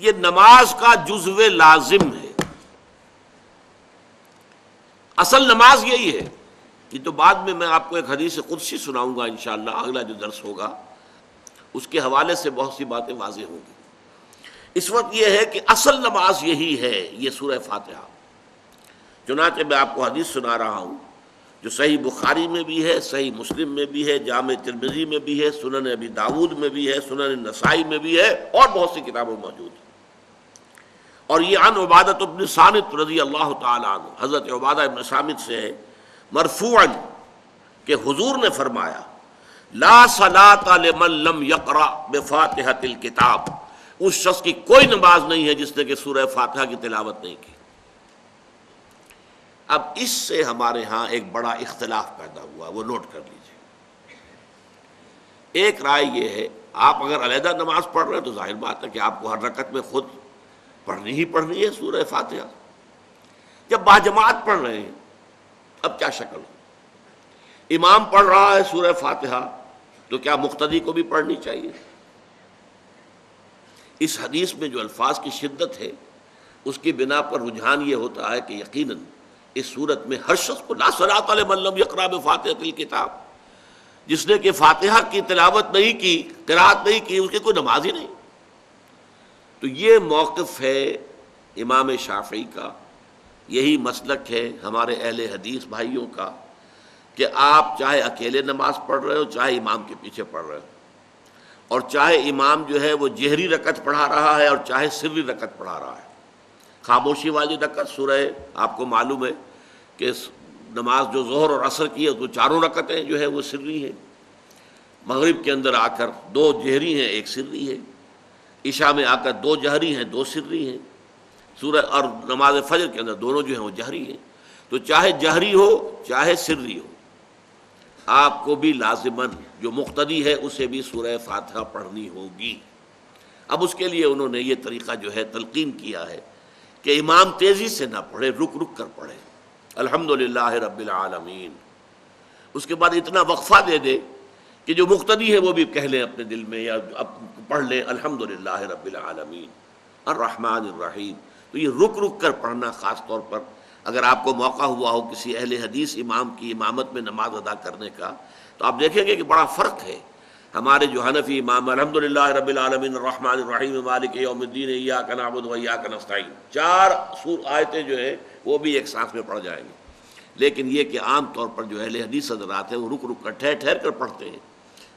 یہ نماز کا جزو لازم ہے. اصل نماز یہی ہے. یہ تو بعد میں آپ کو ایک حدیث قدسی سناؤں گا انشاءاللہ، اگلا جو درس ہوگا اس کے حوالے سے بہت سی باتیں واضح ہوں گی. اس وقت یہ ہے کہ اصل نماز یہی ہے، یہ سورہ فاتحہ. چنانچہ میں آپ کو حدیث سنا رہا ہوں جو صحیح بخاری میں بھی ہے، صحیح مسلم میں بھی ہے، جامع ترمذی میں بھی ہے، سنن ابی داود میں بھی ہے، سنن نسائی میں بھی ہے، اور بہت سی کتابوں میں موجود ہے. اور یہ عن عبادۃ بن صامت رضی اللہ تعالی عنہ، حضرت عبادہ بن صامت سے ہے مرفوعا کہ حضور نے فرمایا لا صلاۃ لمن لم یقرأ بفاتحۃ الکتاب، اس شخص کی کوئی نماز نہیں ہے جس نے کہ سورہ فاتحہ کی تلاوت نہیں کی. اب اس سے ہمارے ہاں ایک بڑا اختلاف پیدا ہوا، وہ نوٹ کر لیجیے. ایک رائے یہ ہے آپ اگر علیحدہ نماز پڑھ رہے ہیں تو ظاہر بات ہے کہ آپ کو ہر رکعت میں خود پڑھنی ہی پڑھنی ہے سورہ فاتحہ. جب باجماعت پڑھ رہے ہیں اب کیا شکل ہو؟ امام پڑھ رہا ہے سورہ فاتحہ تو کیا مقتدی کو بھی پڑھنی چاہیے؟ اس حدیث میں جو الفاظ کی شدت ہے اس کی بنا پر رجحان یہ ہوتا ہے کہ یقیناً اس صورت میں ہر شخص کو لا صلاۃ لمن لم یقرأ بفاتحۃ الکتاب، جس نے کہ فاتحہ کی تلاوت نہیں کی، قرأت نہیں کی، اس کی کوئی نماز ہی نہیں. تو یہ موقف ہے امام شافعی کا، یہی مسلک ہے ہمارے اہل حدیث بھائیوں کا کہ آپ چاہے اکیلے نماز پڑھ رہے ہو، چاہے امام کے پیچھے پڑھ رہے ہو، اور چاہے امام جو ہے وہ جہری رکعت پڑھا رہا ہے اور چاہے سری رکعت پڑھا رہا ہے. خاموشی والی رکعت سورہ آپ کو معلوم ہے کہ نماز جو ظہر اور عصر کی ہے تو چاروں رکعتیں جو ہے وہ سری ہیں. مغرب کے اندر آ کر دو جہری ہیں ایک سری ہے، عشاء میں آ کر دو جہری ہیں دو سری ہیں، سورہ اور نماز فجر کے اندر دونوں جو ہیں وہ جہری ہیں. تو چاہے جہری ہو چاہے سری ہو آپ کو بھی لازماً جو مقتدی ہے اسے بھی سورہ فاتحہ پڑھنی ہوگی. اب اس کے لیے انہوں نے یہ طریقہ جو ہے تلقین کیا ہے کہ امام تیزی سے نہ پڑھے، رک رک کر پڑھے الحمدللہ رب العالمین. اس کے بعد اتنا وقفہ دے دے کہ جو مقتدی ہے وہ بھی کہہ لیں اپنے دل میں یا پڑھ لیں الحمدللہ رب العالمین الرحمن الرحیم. تو یہ رک رک کر پڑھنا، خاص طور پر اگر آپ کو موقع ہوا ہو کسی اہل حدیث امام کی امامت میں نماز ادا کرنے کا تو آپ دیکھیں گے کہ بڑا فرق ہے. ہمارے جو حنفی امام الحمدللہ رب العالمین الرحمن الرحیم مالک یوم الدین ایاک نعبد و ایاک نستعین، 4 آیتیں جو ہیں وہ بھی ایک سانس میں پڑھ جائیں گے. لیکن یہ کہ عام طور پر جو اہل حدیث حضرات ہیں وہ رک رک کر ٹھہر ٹھہر کر پڑھتے ہیں،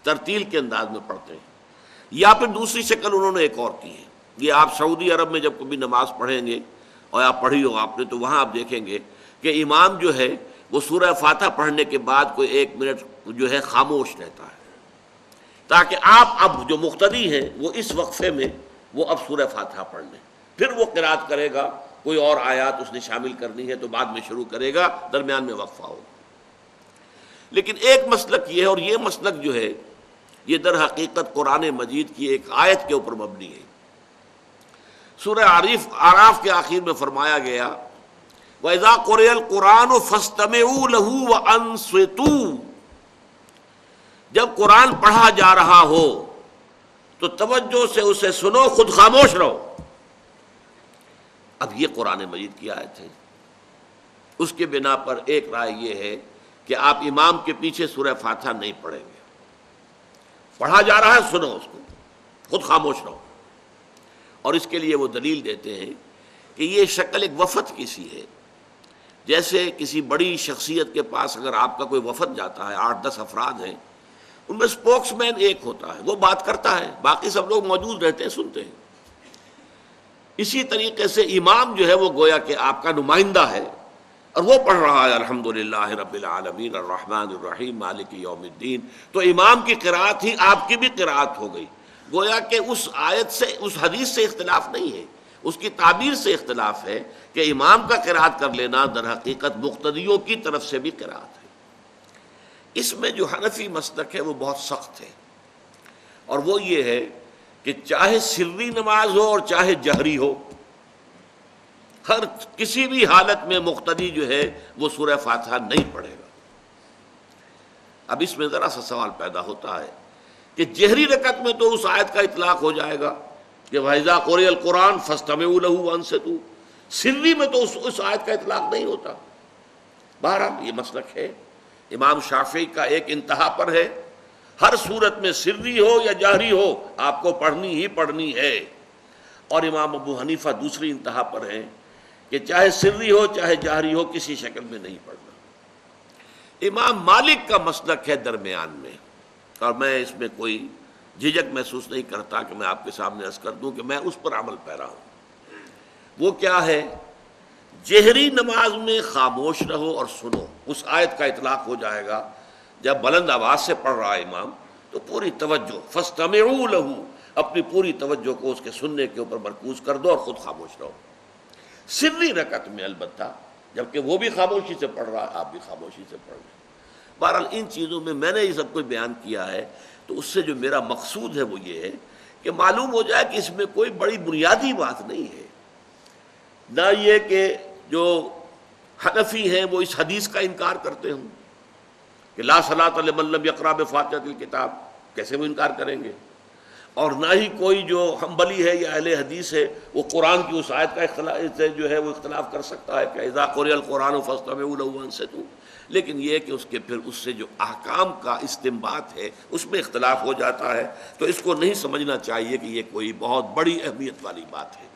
ترتیل کے انداز میں پڑھتے ہیں. یا پھر دوسری شکل انہوں نے ایک اور کی ہے. یہ آپ سعودی عرب میں جب کبھی نماز پڑھیں گے اور آپ پڑھی ہو آپ نے تو وہاں آپ دیکھیں گے کہ امام جو ہے وہ سورہ فاتحہ پڑھنے کے بعد کوئی 1 منٹ جو ہے خاموش رہتا ہے تاکہ آپ اب جو مقتدی ہیں وہ اس وقفے میں وہ اب سورہ فاتحہ پڑھ لیں. پھر وہ قرات کرے گا، کوئی اور آیات اس نے شامل کرنی ہے تو بعد میں شروع کرے گا، درمیان میں وقفہ ہوگا. لیکن ایک مسلک یہ ہے، اور یہ مسلک جو ہے یہ در حقیقت قرآن مجید کی ایک آیت کے اوپر مبنی ہے. سورہ اعراف کے آخر میں فرمایا گیا وَإِذَا قُرِئَ الْقُرْآنُ فَاسْتَمِعُوا لَهُ وَأَنصِتُوا، جب قرآن پڑھا جا رہا ہو تو توجہ سے اسے سنو، خود خاموش رہو. اب یہ قرآن مجید کی آیت ہے. اس کے بنا پر ایک رائے یہ ہے کہ آپ امام کے پیچھے سورہ فاتحہ نہیں پڑھیں گے. پڑھا جا رہا ہے سنو اس کو، خود خاموش رہو. اور اس کے لیے وہ دلیل دیتے ہیں کہ یہ شکل ایک وفد کی سی ہے. جیسے کسی بڑی شخصیت کے پاس اگر آپ کا کوئی وفد جاتا ہے، 8-10 افراد ہیں، ان میں اسپوکس مین ایک ہوتا ہے، وہ بات کرتا ہے، باقی سب لوگ موجود رہتے ہیں، سنتے ہیں. اسی طریقے سے امام جو ہے وہ گویا کہ آپ کا نمائندہ ہے اور وہ پڑھ رہا ہے الحمدللہ رب العالمین الرحمن الرحیم مالک یوم الدین. تو امام کی قرأت ہی آپ کی بھی قرأت ہو گئی. گویا کہ اس آیت سے، اس حدیث سے اختلاف نہیں ہے، اس کی تعبیر سے اختلاف ہے کہ امام کا قرأت کر لینا در حقیقت مقتدیوں کی طرف سے بھی قرأت ہے. اس میں جو حنفی مسلک ہے وہ بہت سخت ہے، اور وہ یہ ہے کہ چاہے سری نماز ہو اور چاہے جہری ہو، ہر کسی بھی حالت میں مقتدی جو ہے وہ سورہ فاتحہ نہیں پڑھے گا. اب اس میں ذرا سا سوال پیدا ہوتا ہے کہ جہری رکعت میں تو اس آیت کا اطلاق ہو جائے گا کہ وَإِذَا قُرِئَ الْقُرْآنُ فَاسْتَمِعُوا لَهُ وَأَنصِتُوا، سری میں تو اس آیت کا اطلاق نہیں ہوتا۔ بہرحال یہ مسلک ہے، امام شافعی کا ایک انتہا پر ہے، ہر صورت میں سری ہو یا جہری ہو آپ کو پڑھنی ہی پڑھنی ہے، اور امام ابو حنیفہ دوسری انتہا پر ہے کہ چاہے سری ہو چاہے جہری ہو کسی شکل میں نہیں پڑھنا۔ امام مالک کا مسلک ہے درمیان میں، اور میں اس میں کوئی جھجک محسوس نہیں کرتا کہ میں آپ کے سامنے عرض کر دوں کہ میں اس پر عمل پیرا ہوں۔ وہ کیا ہے؟ جہری نماز میں خاموش رہو اور سنو، اس آیت کا اطلاق ہو جائے گا جب بلند آواز سے پڑھ رہا ہے امام تو پوری توجہ، فاستمعوا لہ، اپنی پوری توجہ کو اس کے سننے کے اوپر مرکوز کر دو اور خود خاموش رہو۔ سری رکعت میں البتہ جبکہ وہ بھی خاموشی سے پڑھ رہا ہے آپ بھی خاموشی سے پڑھ رہے ہیں۔ بہرحال ان چیزوں میں میں نے یہ سب کچھ بیان کیا ہے تو اس سے جو میرا مقصود ہے وہ یہ ہے کہ معلوم ہو جائے کہ اس میں کوئی بڑی بنیادی بات نہیں ہے، نہ یہ کہ جو حنفی ہیں وہ اس حدیث کا انکار کرتے ہوں کہ لا صلاۃ لمن لم یقرأ بفاتحۃ الکتاب، کیسے وہ انکار کریں گے، اور نہ ہی کوئی جو حنبلی ہے یا اہل حدیث ہے وہ قرآن کی اس آیت کا اختلاف سے جو ہے وہ اختلاف کر سکتا ہے کہ اذا قرئ القرآن فاستمعوا لہ وانصتوا، لیکن یہ کہ اس کے پھر اس سے جو احکام کا استنباط ہے اس میں اختلاف ہو جاتا ہے، تو اس کو نہیں سمجھنا چاہیے کہ یہ کوئی بہت بڑی اہمیت والی بات ہے۔